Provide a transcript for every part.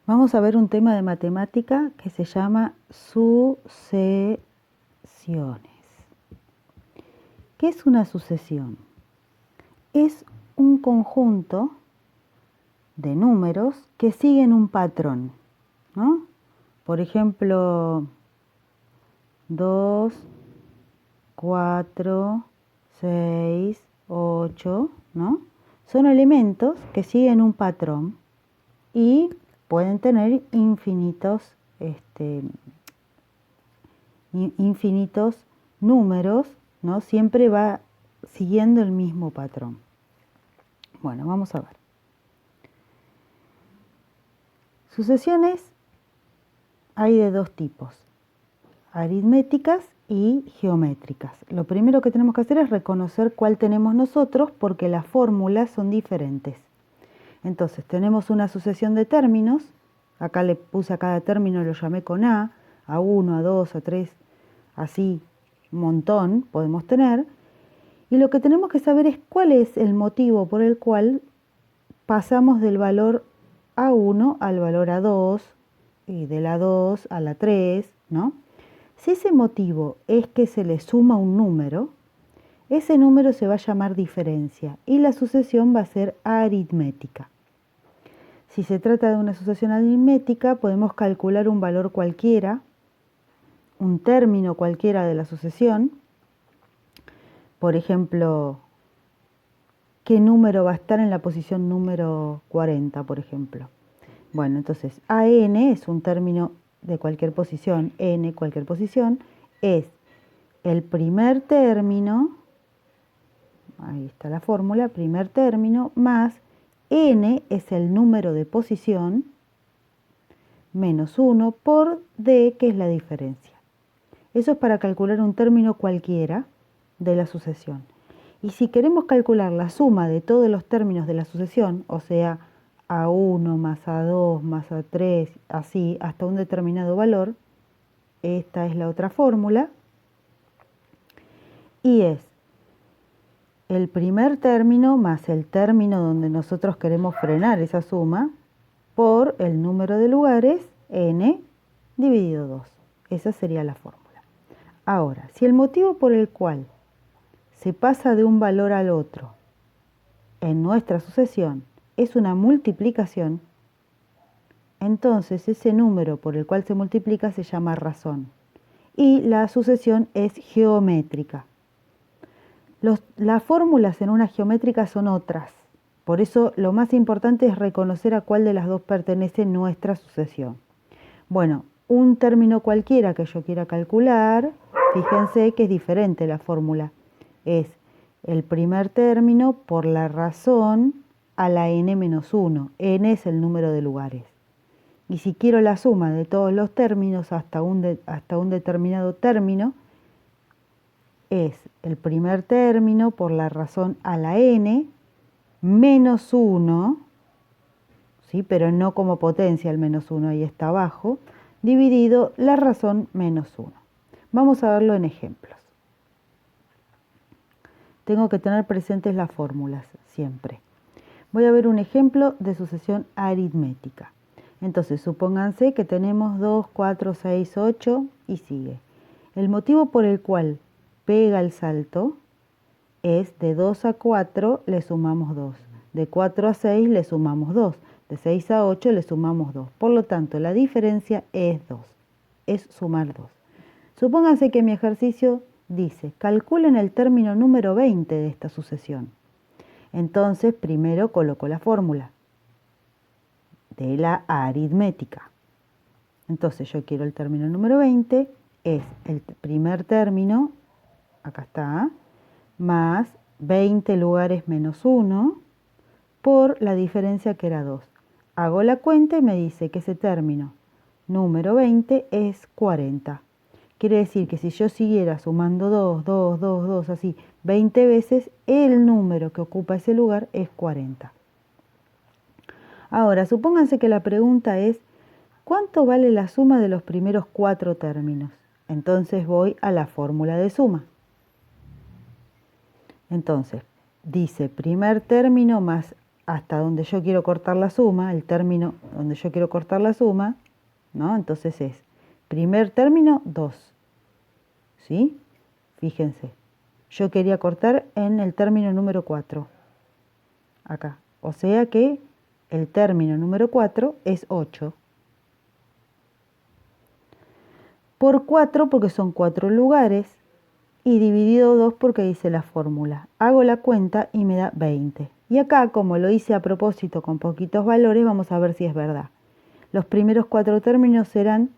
Vamos a ver un tema de matemática que se llama sucesiones. ¿Qué es una sucesión? Es un conjunto de números que siguen un patrón, ¿no? Por ejemplo, 2, 4, 6, 8, ¿no? Son elementos que siguen un patrón y pueden tener infinitos números, ¿no? Siempre va siguiendo el mismo patrón. Bueno, vamos a ver. Sucesiones hay de dos tipos, aritméticas y geométricas. Lo primero que tenemos que hacer es reconocer cuál tenemos nosotros porque las fórmulas son diferentes. Entonces tenemos una sucesión de términos, acá le puse a cada término, lo llamé con A1, A2, A3, así un montón podemos tener, y lo que tenemos que saber es cuál es el motivo por el cual pasamos del valor A1 al valor A2 y del A2 a la 3, ¿no? Si ese motivo es que se le suma un número, ese número se va a llamar diferencia y la sucesión va a ser aritmética. Si se trata de una sucesión aritmética, podemos calcular un valor cualquiera, un término cualquiera de la sucesión. Por ejemplo, ¿qué número va a estar en la posición número 40, por ejemplo? Bueno, entonces AN es un término de cualquier posición, N, cualquier posición, es el primer término, ahí está la fórmula, primer término, más N es el número de posición, menos 1 por D, que es la diferencia. Eso es para calcular un término cualquiera de la sucesión. Y si queremos calcular la suma de todos los términos de la sucesión, o sea, A1 más A2 más A3, así hasta un determinado valor, esta es la otra fórmula, y es el primer término más el término donde nosotros queremos frenar esa suma por el número de lugares, n, dividido 2. Esa sería la fórmula. Ahora, si el motivo por el cual se pasa de un valor al otro en nuestra sucesión es una multiplicación, entonces ese número por el cual se multiplica se llama razón y la sucesión es geométrica. Las fórmulas en una geométrica son otras, por eso lo más importante es reconocer a cuál de las dos pertenece nuestra sucesión. Bueno, un término cualquiera que yo quiera calcular, fíjense que es diferente la fórmula. Es el primer término por la razón a la n-1. N es el número de lugares. Y si quiero la suma de todos los términos hasta un determinado término, es el primer término por la razón a la n menos 1, ¿sí? Pero no como potencia el menos 1, ahí está abajo, dividido la razón menos 1. Vamos a verlo en ejemplos. Tengo que tener presentes las fórmulas siempre. Voy a ver un ejemplo de sucesión aritmética. Entonces, supónganse que tenemos 2, 4, 6, 8 y sigue. El motivo por el cual pega el salto es de 2 a 4 le sumamos 2, de 4 a 6 le sumamos 2, de 6 a 8 le sumamos 2. Por lo tanto, la diferencia es 2, es sumar 2. Supónganse que mi ejercicio dice, calculen el término número 20 de esta sucesión. Entonces, primero coloco la fórmula de la aritmética. Entonces, yo quiero el término número 20, es el primer término, acá está, más 20 lugares menos 1 por la diferencia que era 2. Hago la cuenta y me dice que ese término número 20 es 40. Quiere decir que si yo siguiera sumando 2, 2, 2, 2, así 20 veces, el número que ocupa ese lugar es 40. Ahora, supónganse que la pregunta es, ¿cuánto vale la suma de los primeros 4 términos? Entonces voy a la fórmula de suma. Entonces, dice primer término más hasta donde yo quiero cortar la suma, el término donde yo quiero cortar la suma, ¿no? Entonces es primer término 2, ¿sí? Fíjense, yo quería cortar en el término número 4, acá. O sea que el término número 4 es 8. Por 4 porque son 4 lugares y dividido 2 porque hice la fórmula. Hago la cuenta y me da 20. Y acá, como lo hice a propósito con poquitos valores, vamos a ver si es verdad. Los primeros 4 términos serán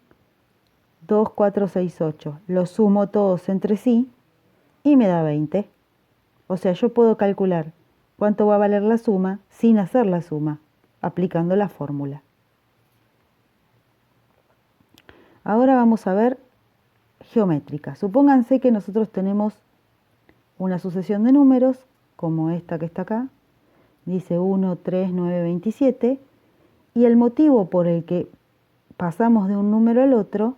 2, 4, 6, 8. Los sumo todos entre sí y me da 20. O sea, yo puedo calcular cuánto va a valer la suma sin hacer la suma, aplicando la fórmula. Ahora vamos a ver geométrica. Supónganse que nosotros tenemos una sucesión de números, como esta que está acá, dice 1, 3, 9, 27, y el motivo por el que pasamos de un número al otro,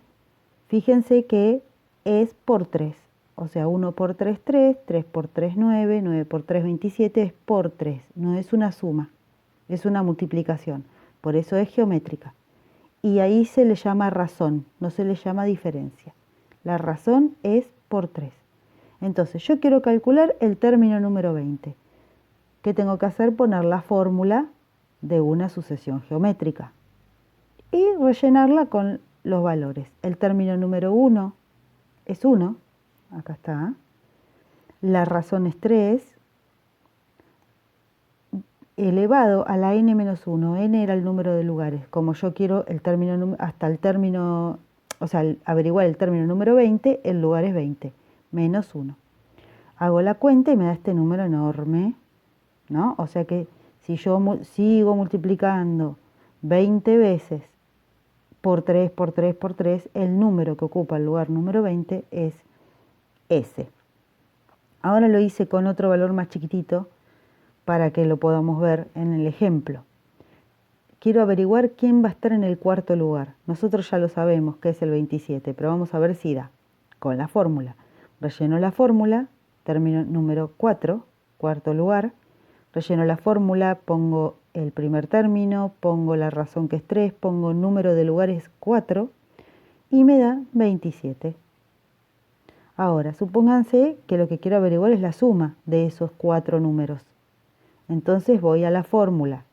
fíjense que es por 3. O sea, 1 por 3, 3, 3 por 3, 9, 9 por 3, 27, es por 3. No es una suma, es una multiplicación. Por eso es geométrica. Y ahí se le llama razón, no se le llama diferencia. La razón es por 3. Entonces, yo quiero calcular el término número 20. ¿Qué tengo que hacer? Poner la fórmula de una sucesión geométrica y rellenarla con los valores. El término número 1 es 1, acá está. La razón es 3, elevado a la n-1. N era el número de lugares. Como yo quiero el término, hasta el término, o sea, averiguar el término número 20, el lugar es 20, menos 1. Hago la cuenta y me da este número enorme, ¿no? O sea que si yo sigo multiplicando 20 veces por 3, por 3, por 3, el número que ocupa el lugar número 20 es ese. Ahora lo hice con otro valor más chiquitito para que lo podamos ver en el ejemplo. Quiero averiguar quién va a estar en el cuarto lugar. Nosotros ya lo sabemos que es el 27, pero vamos a ver si da. Con la fórmula. Relleno la fórmula, término número 4, cuarto lugar. Relleno la fórmula, pongo el primer término, pongo la razón que es 3, pongo número de lugares 4 y me da 27. Ahora, supónganse que lo que quiero averiguar es la suma de esos 4 números. Entonces voy a la fórmula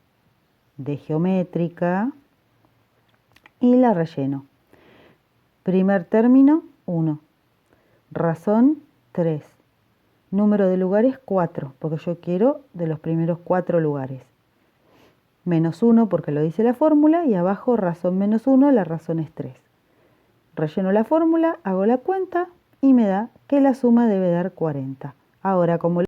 de geométrica y la relleno. Primer término, 1. Razón, 3. Número de lugares, 4, porque yo quiero de los primeros 4 lugares. Menos 1 porque lo dice la fórmula y abajo razón menos 1, la razón es 3. Relleno la fórmula, hago la cuenta y me da que la suma debe dar 40. Ahora, como